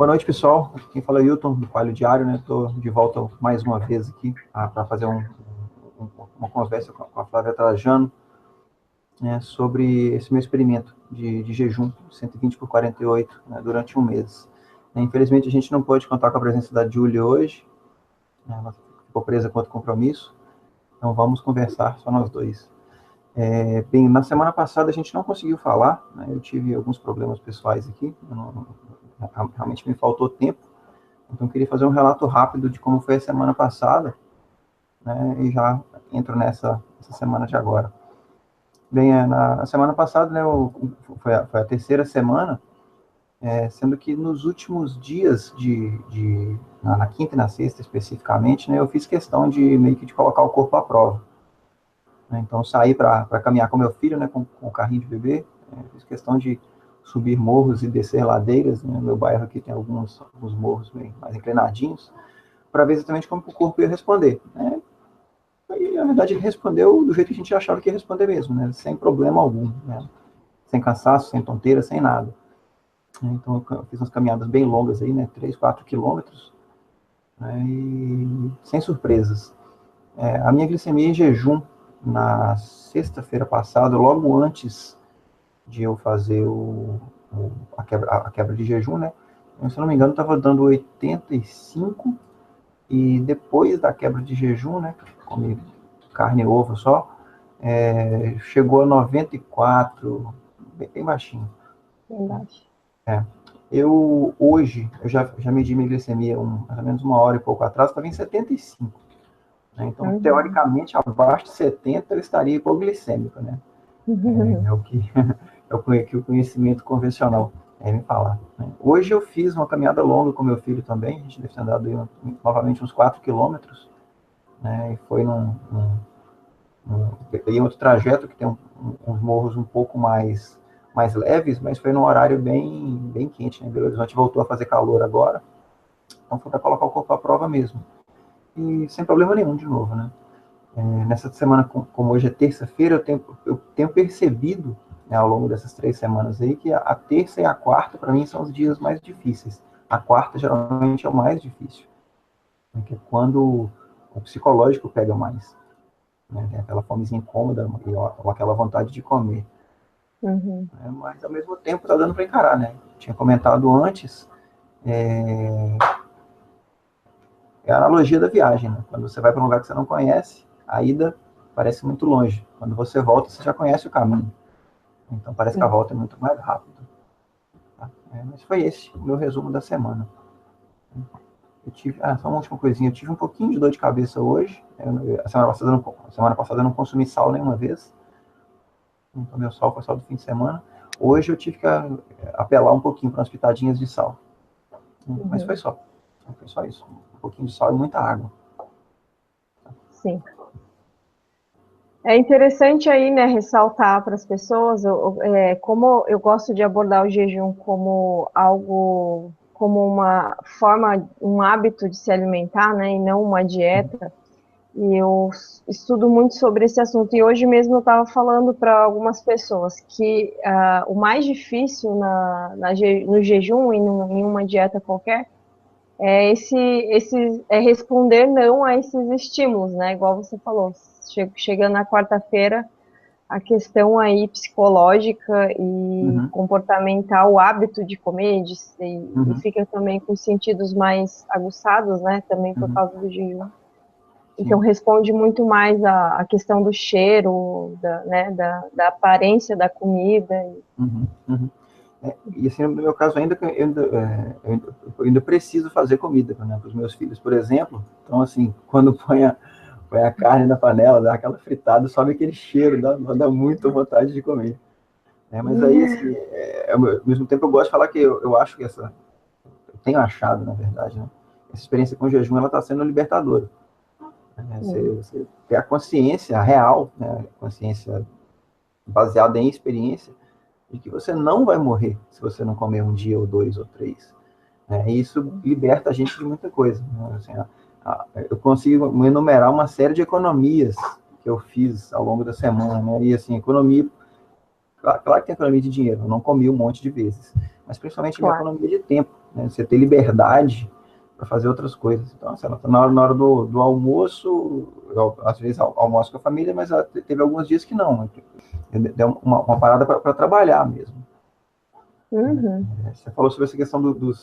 Boa noite, pessoal. Quem fala é o Hilton, do Coelho Diário, né? Estou de volta mais uma vez aqui para fazer uma conversa com a Flávia Trajano, né, sobre esse meu experimento de jejum, 120 por 48, né, durante um mês. Infelizmente, a gente não pôde contar com a presença da Júlia hoje, né, ela ficou presa com outro compromisso, então vamos conversar só nós dois. Bem, na semana passada a gente não conseguiu falar, né, eu tive alguns problemas pessoais aqui, realmente me faltou tempo. Então, eu queria fazer um relato rápido de como foi a semana passada, né, e já entro nessa semana de agora. Bem, na semana passada, né, foi a terceira semana, sendo que nos últimos dias, na quinta e na sexta especificamente, né, eu fiz questão de meio que de colocar o corpo à prova. Né, então, saí para caminhar com meu filho, né, com o carrinho de bebê, fiz questão de subir morros e descer ladeiras, né, meu bairro aqui tem alguns morros bem mais inclinadinhos, para ver exatamente como o corpo ia responder, né? E, na verdade, ele respondeu do jeito que a gente achava que ia responder mesmo, né? Sem problema algum, né? Sem cansaço, sem tonteira, sem nada. Então, eu fiz umas caminhadas bem longas aí, né? 3, 4 quilômetros, né? E sem surpresas. A minha glicemia em jejum, na sexta-feira passada, logo antes de eu fazer a quebra de jejum, né? Se eu não me engano, estava dando 85, e depois da quebra de jejum, né? Comi carne e ovo só, chegou a 94, bem baixinho. Bem baixo. Hoje, eu já medi minha glicemia mais ou menos uma hora e pouco atrás, estava em 75. Né? Então, teoricamente, abaixo de 70 eu estaria hipoglicêmico, né? É o que o conhecimento convencional me falar. Né? Hoje eu fiz uma caminhada longa com meu filho também, a gente deve ter andado novamente uns 4 quilômetros, né? E foi peguei outro trajeto que tem uns morros um pouco mais leves, mas foi num horário bem quente, né? Belo Horizonte voltou a fazer calor agora, então foi para colocar o corpo à prova mesmo. E sem problema nenhum, de novo, né? Nessa semana, como hoje é terça-feira, eu tenho percebido, né, ao longo dessas 3 semanas aí, que a terça e a quarta, para mim, são os dias mais difíceis. A quarta, geralmente, é o mais difícil, né, que é quando o psicológico pega mais. Né, tem aquela fomezinha incômoda ou aquela vontade de comer. Mas, ao mesmo tempo, tá dando para encarar, né? Tinha comentado antes, é a analogia da viagem, né? Quando você vai para um lugar que você não conhece, a ida parece muito longe. Quando você volta, você já conhece o caminho. Então, parece que a volta é muito mais rápida. Tá? Mas foi esse o meu resumo da semana. Eu tive, só uma última coisinha, eu tive um pouquinho de dor de cabeça hoje. A semana passada eu não consumi sal nenhuma vez. Então, meu sal foi só do fim de semana. Hoje eu tive que apelar um pouquinho para umas pitadinhas de sal. Mas foi só. Foi só isso. Um pouquinho de sal e muita água. Sim. É interessante aí, né, ressaltar para as pessoas, como eu gosto de abordar o jejum como algo, como uma forma, um hábito de se alimentar, né, e não uma dieta. E eu estudo muito sobre esse assunto. E hoje mesmo eu estava falando para algumas pessoas que o mais difícil no jejum e em uma dieta qualquer é responder não a esses estímulos, né? Igual você falou, chegando na quarta-feira, a questão aí psicológica e comportamental, o hábito de comer, e fica também com sentidos mais aguçados, né? Também por causa do jejum. Então, responde muito mais a questão do cheiro, da aparência da comida. E assim, no meu caso, eu ainda preciso fazer comida, né, para os meus filhos, por exemplo. Então, assim, quando põe a carne na panela, dá aquela fritada, sobe aquele cheiro, dá muita vontade de comer. Mas aí, assim, ao mesmo tempo, eu gosto de falar que eu acho que eu tenho achado, na verdade, né, essa experiência com o jejum, ela está sendo libertadora. Você ter a consciência real, né, a consciência baseada em experiência, de que você não vai morrer se você não comer um dia, ou 2, ou 3. E isso liberta a gente de muita coisa. Né? Assim, eu consigo enumerar uma série de economias que eu fiz ao longo da semana. Né? E assim, economia, claro que tem economia de dinheiro, eu não comi um monte de vezes, mas principalmente minha economia de tempo. né? Você ter liberdade para fazer outras coisas. Então, assim, ela tá na hora do almoço, eu, às vezes almoço com a família, mas teve alguns dias que não. Deu uma parada para trabalhar mesmo. Uhum. Você falou sobre essa questão de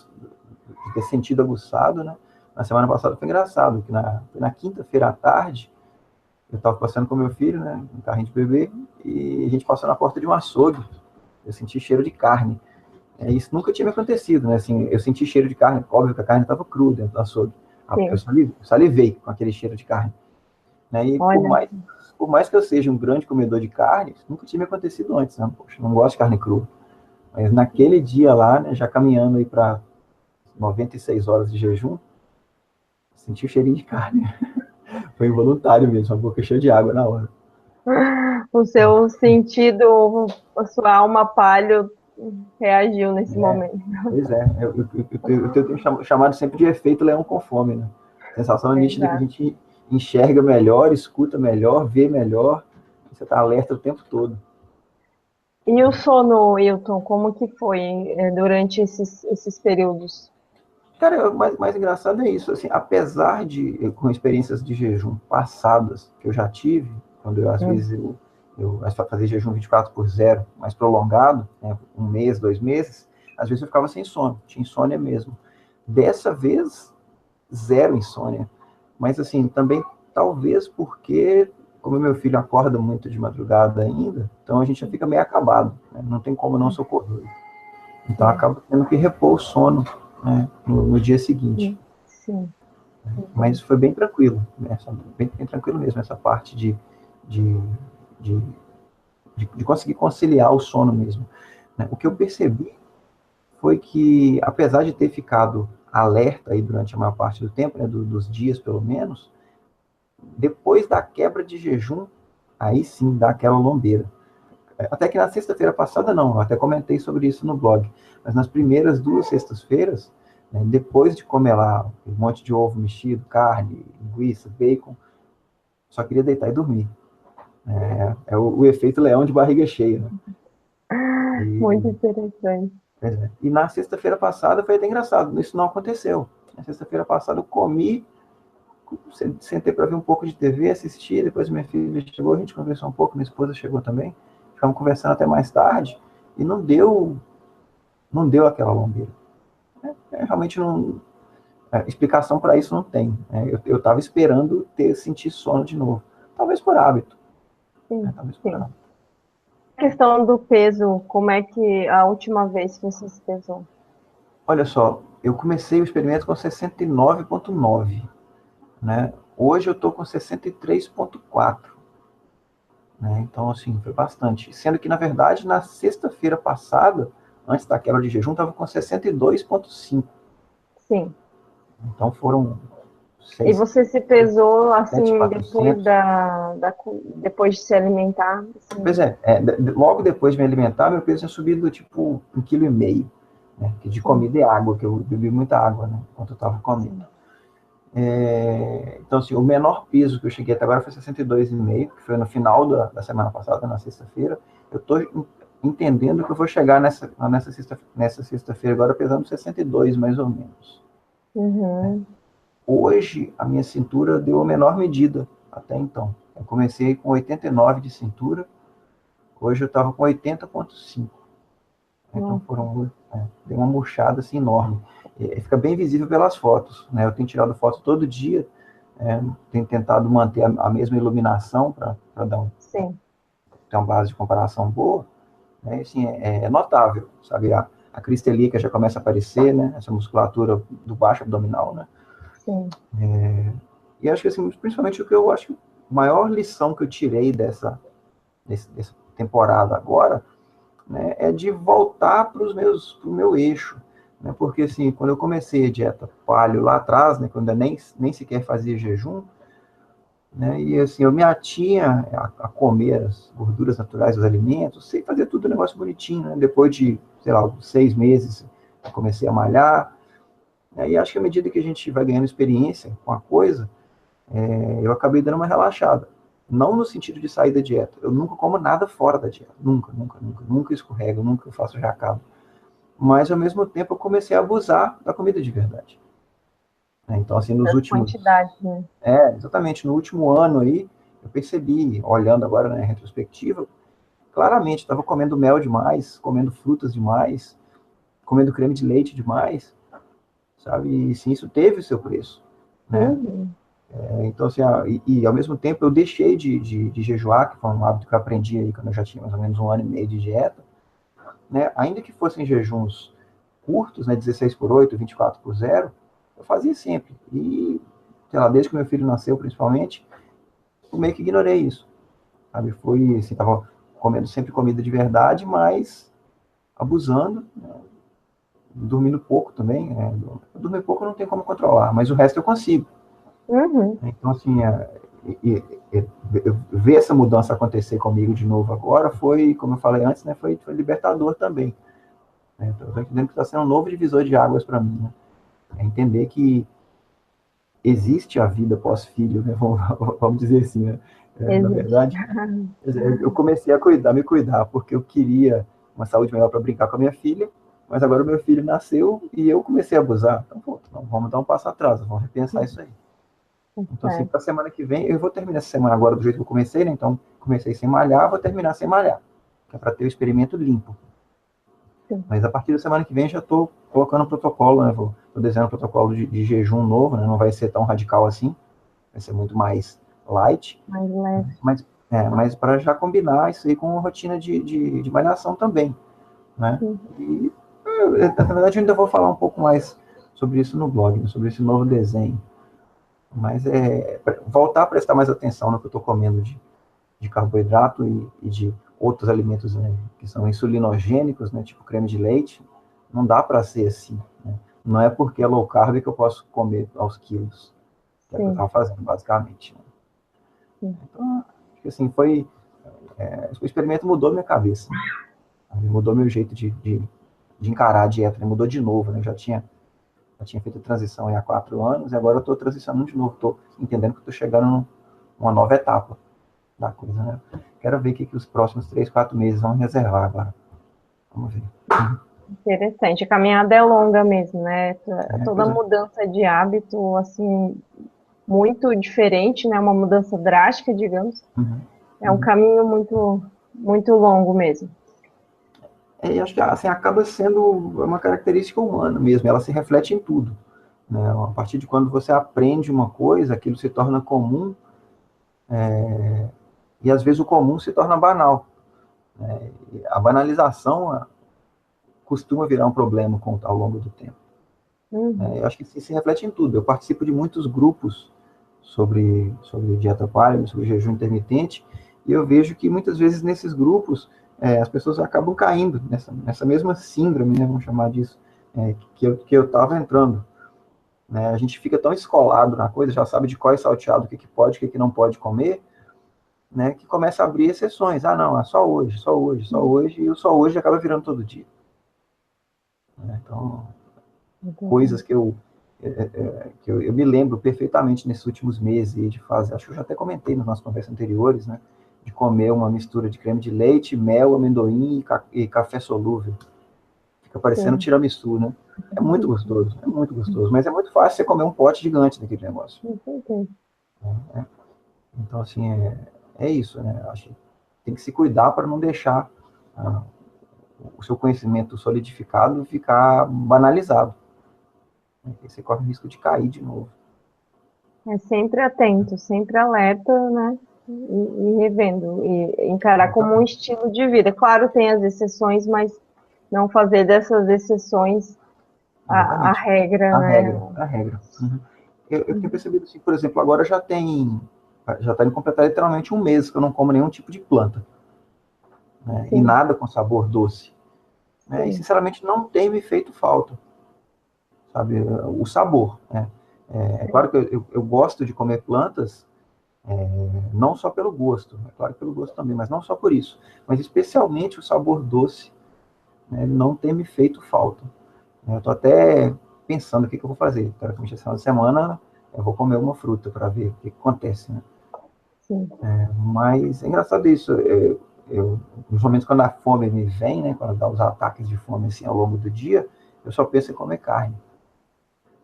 ter sentido aguçado, né? Na semana passada foi engraçado, que na quinta-feira à tarde, eu estava passeando com meu filho, né, um carrinho de bebê, e a gente passou na porta de um açougue. Eu senti cheiro de carne. Isso nunca tinha me acontecido, né? Assim, eu senti cheiro de carne, óbvio que a carne estava crua dentro do açougue. Eu Sim. salivei com aquele cheiro de carne. Né? E Olha, por mais que eu seja um grande comedor de carne, isso nunca tinha me acontecido antes, né? Poxa, não gosto de carne crua. Mas naquele dia lá, né, já caminhando aí para 96 horas de jejum, senti o cheirinho de carne. Foi involuntário mesmo, a boca cheia de água na hora. o seu sentido, a sua alma palho reagiu nesse É, momento. pois é, eu tenho chamado sempre de efeito leão com fome, né? Sensação nítida que a Exato. gente enxerga melhor, escuta melhor, vê melhor, você está alerta o tempo todo. E o sono, Wilton, como que foi durante esses períodos? Cara, o mais engraçado é isso, assim, apesar de, com experiências de jejum passadas que eu já tive, quando às vezes eu fazia jejum 24/0, mais prolongado, né, um mês, 2 meses, às vezes eu ficava sem sono, tinha insônia mesmo. Dessa vez, zero insônia. Mas, assim, também talvez porque, como meu filho acorda muito de madrugada ainda, então a gente já fica meio acabado, né? Não tem como não socorrer. Então Sim, acaba tendo que repor o sono, né, no dia seguinte. sim, Mas entendo. foi bem tranquilo, né? Bem tranquilo mesmo, essa parte de, de, de conseguir conciliar o sono mesmo. Né? O que eu percebi foi que, apesar de ter ficado alerta aí durante a maior parte do tempo, né, dos dias pelo menos, depois da quebra de jejum, aí sim dá aquela lombeira. Até que na sexta-feira passada não, eu até comentei sobre isso no blog, mas nas primeiras 2 sextas-feiras, né, depois de comer lá um monte de ovo mexido, carne, linguiça, bacon, só queria deitar e dormir. É o efeito leão de barriga cheia. Né? Muito E, interessante. e na sexta-feira passada foi até engraçado, isso não aconteceu. Na sexta-feira passada eu comi, sentei para ver um pouco de TV, assistir, depois minha filha chegou, a gente conversou um pouco, minha esposa chegou também, ficamos conversando até mais tarde, e não deu aquela lombeira. Realmente não. Explicação para isso não tem. Eu estava esperando sentir sono de novo. Talvez por hábito. Sim, Talvez por sim. hábito. A questão do peso, como é que a última vez que você se pesou? Olha só, eu comecei o experimento com 69,9. Né? Hoje eu estou com 63,4. Né? Então, assim, foi bastante. Sendo que, na verdade, na sexta-feira passada, antes da quebra de jejum, estava com 62,5. Sim. Então foram E 6, você se pesou sete assim depois 400. depois de se alimentar? Pois Assim. é, logo depois de me alimentar, meu peso tinha subido tipo 1,5 kg, né? Que de Sim, comida e água, que eu bebi muita água, né? Enquanto eu estava comendo. sim. Então, assim, o menor peso que eu cheguei até agora foi 62,5, que foi no final da semana passada, na sexta-feira. Eu estou entendendo que eu vou chegar nessa sexta-feira agora pesando 62, mais ou menos. Uhum. Hoje, a minha cintura deu a menor medida até então. Eu comecei com 89 de cintura, hoje eu estava com 80,5. Então Nossa, deu uma murchada assim enorme. Fica bem visível pelas fotos, né? Eu tenho tirado foto todo dia, tenho tentado manter a mesma iluminação para sim. ter uma base de comparação boa, né? Assim, é notável, sabe? A crista ilíaca já começa a aparecer, né? Essa musculatura do baixo abdominal, né? Sim. E acho que assim, principalmente o que eu acho, a maior lição que eu tirei dessa temporada agora, né, é de voltar para o meu eixo. Né, porque, assim, quando eu comecei a dieta paleo lá atrás, né, quando eu nem sequer fazia jejum, né, e assim, eu me atinha a comer as gorduras naturais dos alimentos, sei fazer tudo um negócio bonitinho. Né, depois de, sei lá, 6 meses, eu comecei a malhar. Né, e acho que à medida que a gente vai ganhando experiência com a coisa, eu acabei dando uma relaxada. Não no sentido de sair da dieta. Eu nunca como nada fora da dieta. Nunca, nunca, nunca. Nunca escorrego, nunca faço jacado. mas, ao mesmo tempo, eu comecei a abusar da comida de verdade. Então, assim, nos últimos... quantidades, né? Exatamente, no último ano aí, eu percebi, olhando agora, né, em retrospectiva, claramente, estava comendo mel demais, comendo frutas demais, comendo creme de leite demais, sabe? E sim, isso teve o seu preço, né? Uhum. Então, assim, ao mesmo tempo eu deixei de jejuar, que foi um hábito que eu aprendi aí quando eu já tinha mais ou menos 1 ano e meio de dieta, né? Ainda que fossem jejuns curtos, né? 16/8, 24/0, eu fazia sempre. E, sei lá, desde que meu filho nasceu, principalmente, eu meio que ignorei isso, sabe? Foi, assim, tava comendo sempre comida de verdade, mas abusando, né? Dormindo pouco também, né? Dormir pouco eu não tem como controlar, mas o resto eu consigo. Uhum. Então, assim, ver essa mudança acontecer comigo de novo agora foi, como eu falei antes, né, foi libertador também. Né? Estou entendendo que está sendo um novo divisor de águas para mim. Né? É entender que existe a vida pós-filho, né? Vamos dizer assim. Né? Na Existe. verdade, eu comecei a me cuidar, porque eu queria uma saúde melhor para brincar com a minha filha, mas agora o meu filho nasceu e eu comecei a abusar. Então, pô, vamos dar um passo atrás, vamos repensar isso aí. Então, assim, É. para a semana que vem, eu vou terminar essa semana agora do jeito que eu comecei, né? Então, comecei sem malhar, vou terminar sem malhar, que é para ter o experimento limpo. Sim. Mas a partir da semana que vem já estou colocando um protocolo, né? Estou desenhando um protocolo de jejum novo, né? Não vai ser tão radical assim, vai ser muito mais light, Mais leve. mas para já combinar isso aí com a rotina de malhação também, né? Sim. E, na verdade, eu ainda vou falar um pouco mais sobre isso no blog, né? Sobre esse novo desenho. Mas voltar a prestar mais atenção no que eu estou comendo de carboidrato e de outros alimentos, né, que são insulinogênicos, né, tipo creme de leite, não dá para ser assim. Né? Não é porque é low carb que eu posso comer aos quilos, que é o que eu Sim. estava fazendo, basicamente. Né? Sim. Então, acho que assim, o experimento mudou minha cabeça, né? Mudou meu jeito de encarar a dieta, né? Mudou de novo. Né? Já tinha feito a transição há 4 anos, e agora eu estou transicionando de novo, estou entendendo que estou chegando numa nova etapa da coisa, né? Quero ver o que os próximos 3, 4 meses vão reservar agora. Vamos ver. Interessante. A caminhada é longa mesmo, né? Toda Pois é. mudança de hábito, assim, muito diferente, né? Uma mudança drástica, digamos. Uhum, É um uhum. caminho muito, muito longo mesmo. E acho que assim, acaba sendo uma característica humana mesmo, ela se reflete em tudo. Né? A partir de quando você aprende uma coisa, aquilo se torna comum, e às vezes o comum se torna banal. Né? E a banalização costuma virar um problema ao longo do tempo. Uhum. Eu acho que se reflete em tudo. Eu participo de muitos grupos sobre dieta paleo, sobre jejum intermitente, e eu vejo que muitas vezes nesses grupos as pessoas acabam caindo nessa mesma síndrome, né, vamos chamar disso, que eu estava entrando. Né? A gente fica tão escolado na coisa, já sabe de qual é salteado, o que pode, o que não pode comer, né, que começa a abrir exceções. Ah, não, é só hoje, só hoje, só hoje, e o só hoje acaba virando todo dia. Né? Então, coisas que eu me lembro perfeitamente nesses últimos meses de fazer, acho que eu já até comentei nas nossas conversas anteriores, né, de comer uma mistura de creme de leite, mel, amendoim e café solúvel. Fica parecendo Sim. tiramisu, né? É muito gostoso, mas é muito fácil você comer um pote gigante daquele negócio. Com certeza. Né? Então, assim, é isso, né? Acho que tem que se cuidar para não deixar ah, o seu conhecimento solidificado ficar banalizado. Né? Porque você corre o risco de cair de novo. É sempre atento, sempre alerta, né? E revendo, e encarar como um Exatamente. estilo de vida. Claro, tem as exceções, mas não fazer dessas exceções a Exatamente. regra, A né? regra, a regra. Uhum. Eu tenho percebido assim, por exemplo, agora já está indo completar literalmente um mês que eu não como nenhum tipo de planta, né? E Sim, nada com sabor doce, né? E sim, sinceramente não tem me feito falta, sabe? O sabor, né? É sim, claro que eu gosto de comer plantas, não só pelo gosto, é claro que pelo gosto também, mas não só por isso, mas especialmente o sabor doce, né? Não tem me feito falta. Eu estou até pensando o que eu vou fazer. Teoricamente, essa semana eu vou comer uma fruta para ver o que acontece. Né? sim. Mas é engraçado isso. nos momentos quando a fome me vem, né, quando dá os ataques de fome assim ao longo do dia, eu só penso em comer carne,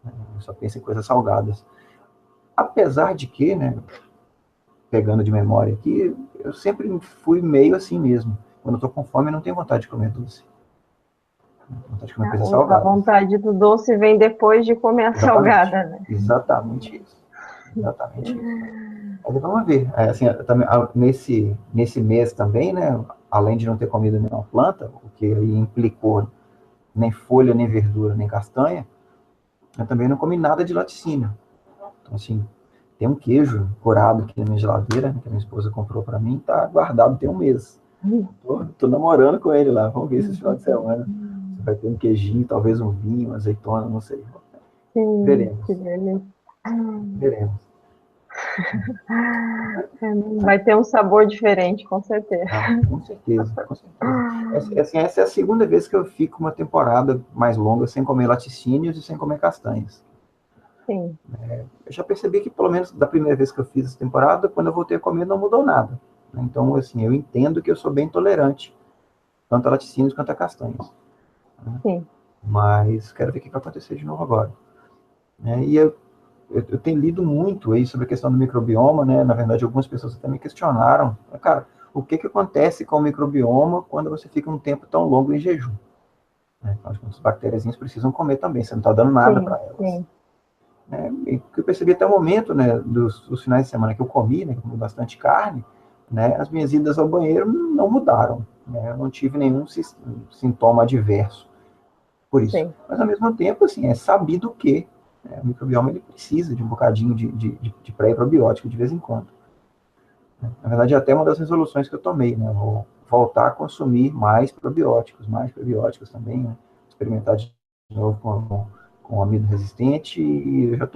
né, eu só penso em coisas salgadas. Apesar de que, né, pegando de memória aqui, eu sempre fui meio assim mesmo. Quando eu tô com fome, eu não tenho vontade de comer doce. Eu tenho vontade de comer coisas A salgadas. vontade do doce vem depois de comer a Exatamente. salgada, né? Exatamente isso. Exatamente isso. Mas vamos ver. Assim, também, nesse mês também, né, além de não ter comido nenhuma planta, o que aí implicou nem folha, nem verdura, nem castanha, eu também não comi nada de laticínio. Então, assim, tem um queijo curado aqui na minha geladeira, né, que a minha esposa comprou para mim, tá guardado tem um mês. Tô namorando com ele lá, vamos ver se esse final de semana se vai ter um queijinho, talvez um vinho, uma azeitona, não sei. Sim, Veremos, que delícia. veremos. Vai ter um sabor diferente, com certeza. Ah, com certeza, com certeza. Essa é a segunda vez que eu fico uma temporada mais longa sem comer laticínios e sem comer castanhas. Sim. Eu já percebi que, pelo menos da primeira vez que eu fiz essa temporada, quando eu voltei a comer, não mudou nada. Então, assim, eu entendo que eu sou bem tolerante, tanto a laticínios quanto a castanhas. Né? Sim. Mas quero ver o que vai acontecer de novo agora. E eu tenho lido muito aí sobre a questão do microbioma, né? Na verdade, algumas pessoas até me questionaram. Cara, o que acontece com o microbioma quando você fica um tempo tão longo em jejum? Né? As bactérias precisam comer também, você não está dando nada Sim, para elas. sim. E que eu percebi até o momento, né, dos finais de semana que eu comi, né, que eu comi bastante carne, né, as minhas idas ao banheiro não mudaram. Né? Eu não tive nenhum sintoma adverso por isso. Sim. Mas, ao mesmo tempo, assim, é sabido que, né, o microbioma ele precisa de um bocadinho de pré-probiótico de vez em quando. Na verdade, é até uma das resoluções que eu tomei, né? Eu vou voltar a consumir mais probióticos também, né? Experimentar de novo com amido resistente e eu já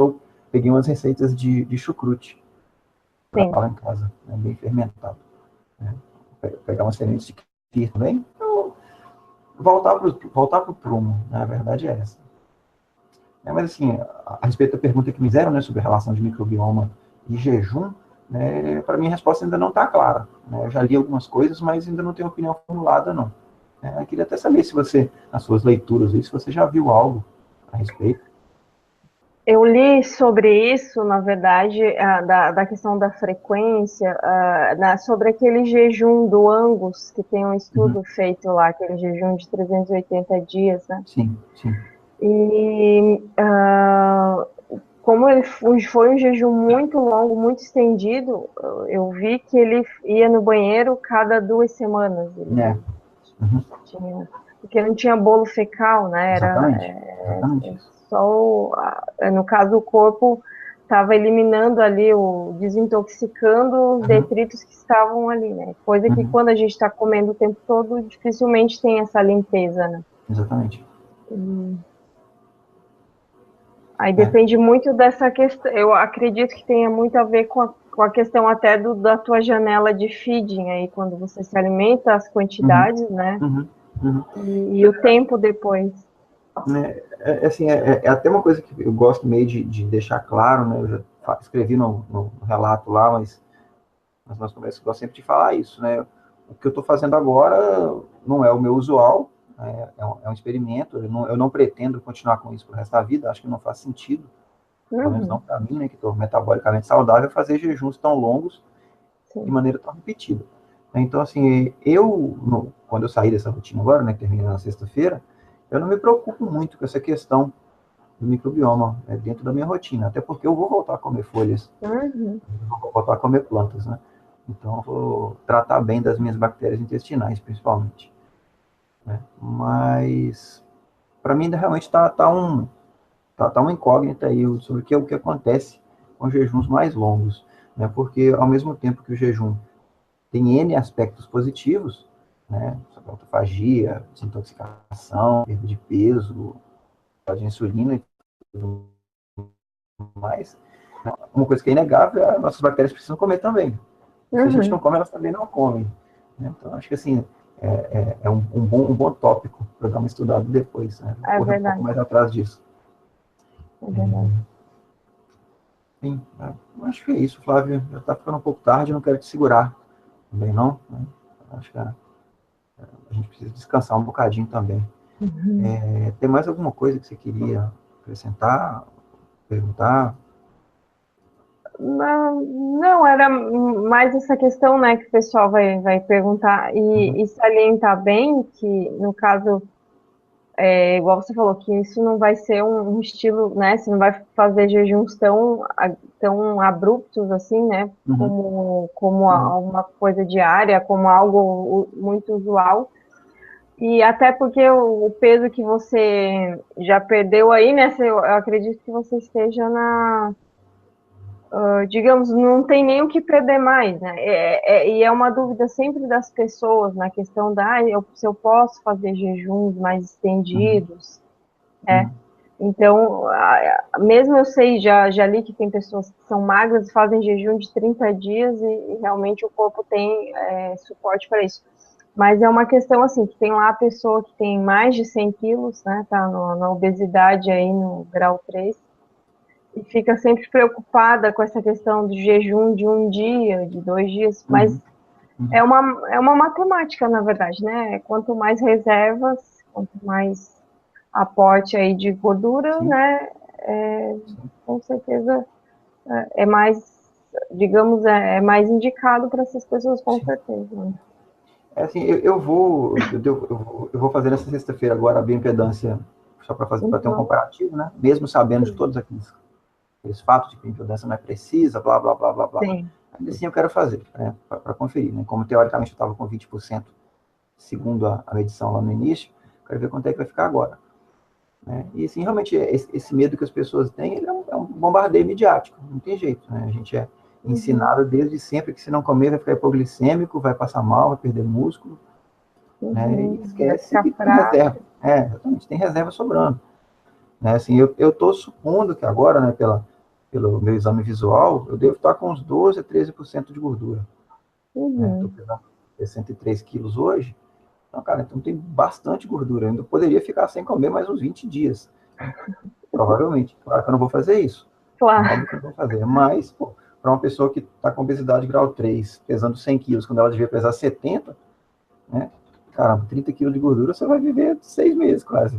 peguei umas receitas de chucrute para Sim. lá em casa, né? Bem fermentado. Né? Pegar umas sementes de kefir também. Então, voltar pro prumo, né? A verdade é essa. Mas assim, a respeito da pergunta que me fizeram, né, sobre a relação de microbioma e jejum, né, para mim a resposta ainda não está clara. Né? Eu já li algumas coisas, mas ainda não tenho opinião formulada, não. Eu queria até saber se você, nas suas leituras, se você já viu algo a respeito. Eu li sobre isso, na verdade, da questão da frequência, sobre aquele jejum do Angus, que tem um estudo feito lá, aquele jejum de 380 dias, né? Sim, sim. E como ele foi um jejum muito longo, muito estendido, eu vi que ele ia no banheiro cada 2 semanas. É. Uhum. Porque não tinha bolo fecal, né? Exatamente. Exatamente isso. Só, no caso, o corpo estava eliminando ali, desintoxicando os detritos que estavam ali, né? Coisa que quando a gente está comendo o tempo todo, dificilmente tem essa limpeza, né? Exatamente. Aí depende muito dessa questão. Eu acredito que tenha muito a ver com a questão até da tua janela de feeding aí, quando você se alimenta, as Uhum. quantidades, né? Uhum. Uhum. E o tempo depois. Assim, é até uma coisa que eu gosto meio de deixar claro, né? Eu já escrevi no relato lá, mas nas nossas conversas eu gosto sempre de falar isso, né? O que eu estou fazendo agora não é o meu usual, é um experimento, eu não pretendo continuar com isso pro resto da vida, acho que não faz sentido, pelo menos não para mim, né, que estou metabolicamente saudável, fazer jejuns tão longos de Sim. maneira tão repetida. Então, assim, quando eu saí dessa rotina agora, né, que termina na sexta-feira, eu não me preocupo muito com essa questão do microbioma dentro da minha rotina, até porque eu vou voltar a comer folhas, vou voltar a comer plantas, né? Então, eu vou tratar bem das minhas bactérias intestinais, principalmente. Né? Mas, para mim, ainda realmente tá uma incógnita aí sobre o que acontece com jejuns mais longos. Né? Porque, ao mesmo tempo que o jejum tem N aspectos positivos, né? Sobre autofagia, desintoxicação, perda de peso, de insulina e tudo mais. Uma coisa que é inegável é que nossas bactérias precisam comer também. Se a gente não come, elas também não comem. Né? Então, acho que assim, é um bom tópico para dar uma estudada depois. Né? É Correr um pouco verdade. mais atrás disso. É verdade. Sim, acho que é isso, Flávio. Já está ficando um pouco tarde, não quero te segurar. Também não. Né? Acho que a gente precisa descansar um bocadinho também. Uhum. Tem mais alguma coisa que você queria acrescentar, perguntar? Não, não, era mais essa questão, né, que o pessoal vai perguntar Uhum, e salientar bem que, no caso, igual você falou, que isso não vai ser um estilo, né, você não vai fazer jejuns tão abruptos assim, né, uhum, como uhum, uma coisa diária, como algo muito usual. E até porque o peso que você já perdeu aí, né, eu acredito que você esteja digamos, não tem nem o que perder mais, né? E é uma dúvida sempre das pessoas na questão se eu posso fazer jejuns mais uhum, estendidos, né? uhum, Então, mesmo eu sei, já li que tem pessoas que são magras e fazem jejum de 30 dias e realmente o corpo tem suporte para isso. Mas é uma questão assim, que tem lá a pessoa que tem mais de 100 quilos, né? Tá na obesidade aí no grau 3 e fica sempre preocupada com essa questão do jejum de um dia, de 2 dias, mas uhum, uhum. é uma matemática, na verdade, né? Quanto mais reservas, quanto mais aporte aí de gordura, Sim, né? sim. Com certeza é mais, digamos, é mais indicado para essas pessoas, com Sim. certeza. Né? Assim, eu vou fazer nessa sexta-feira agora a bioimpedância, só para ter um Uhum, comparativo, né? Mesmo sabendo de sim, todos aqueles fatos de que a bioimpedância não é precisa, blá, blá, blá, blá, blá. sim. Ainda assim eu quero fazer, né? Para conferir, né? Como teoricamente eu estava com 20%, segundo a medição lá no início, quero ver quanto é que vai ficar agora. Né? E assim, realmente, esse medo que as pessoas têm, ele é um bombardeio midiático, não tem jeito. Né? A gente é Uhum, ensinado desde sempre que se não comer vai ficar hipoglicêmico, vai passar mal, vai perder músculo, né? E uhum. Vai esquece ficar que tem reserva. fraco. Exatamente, tem reserva sobrando. Né? Assim, eu estou supondo que agora, né, pelo meu exame visual, eu devo estar com uns 12 a 13% de gordura. Estou Uhum. pesando 63 quilos hoje, então, cara, então tem bastante gordura. Eu ainda poderia ficar sem comer mais uns 20 dias. Provavelmente. Claro que eu não vou fazer isso. É Claro. óbvio que eu não vou fazer. Mas, para uma pessoa que está com obesidade grau 3 pesando 100 quilos, quando ela devia pesar 70, né? Caramba, 30 quilos de gordura, você vai viver 6 meses quase.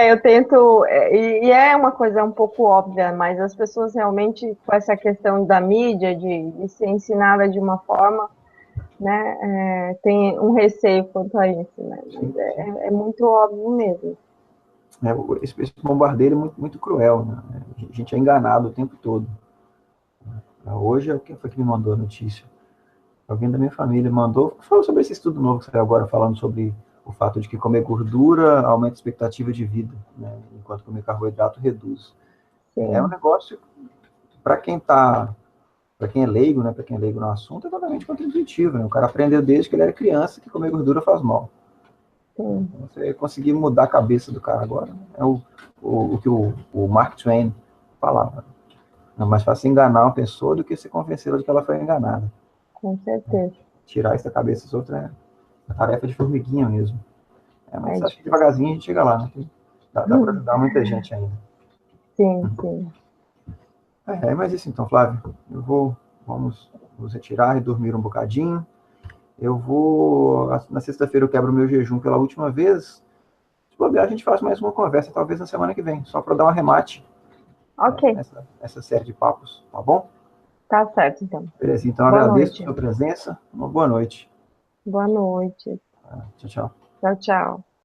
Eu tento, e é uma coisa um pouco óbvia, mas as pessoas realmente, com essa questão da mídia, de ser ensinada de uma forma, né, tem um receio quanto a isso, né? Mas Sim, sim. é muito óbvio mesmo. Esse bombardeio é muito, muito cruel. Né? A gente é enganado o tempo todo. Hoje, quem foi que me mandou a notícia? Alguém da minha família mandou. Falou sobre esse estudo novo que saiu agora, falando sobre o fato de que comer gordura aumenta a expectativa de vida, né? Enquanto comer carboidrato reduz. É um Sim, negócio, para quem tá, para quem é leigo, né, para quem é leigo no assunto, é totalmente contra-intuitivo. Né? O cara aprendeu desde que ele era criança que comer gordura faz mal. sim, Então, você conseguir mudar a cabeça do cara agora, né? É o que o Mark Twain falava. É mais fácil enganar uma pessoa do que se convencê-la de que ela foi enganada. com certeza. Tirar isso da cabeça dos outros é uma tarefa de formiguinha mesmo. É Mas acho que difícil. devagarzinho a gente chega lá. Né? Dá para ajudar muita gente ainda. Sim, sim. Mas isso então, Flávio. Vamos retirar e dormir um bocadinho. Eu vou. Na sexta-feira eu quebro o meu jejum pela última vez. Se bobear, a gente faz mais uma conversa, talvez na semana que vem, só para dar um arremate Ok, nessa série de papos, tá bom? tá certo então. Beleza, então Boa agradeço a noite. sua presença. Uma boa noite. Boa noite. Tchau, tchau. Tchau, tchau.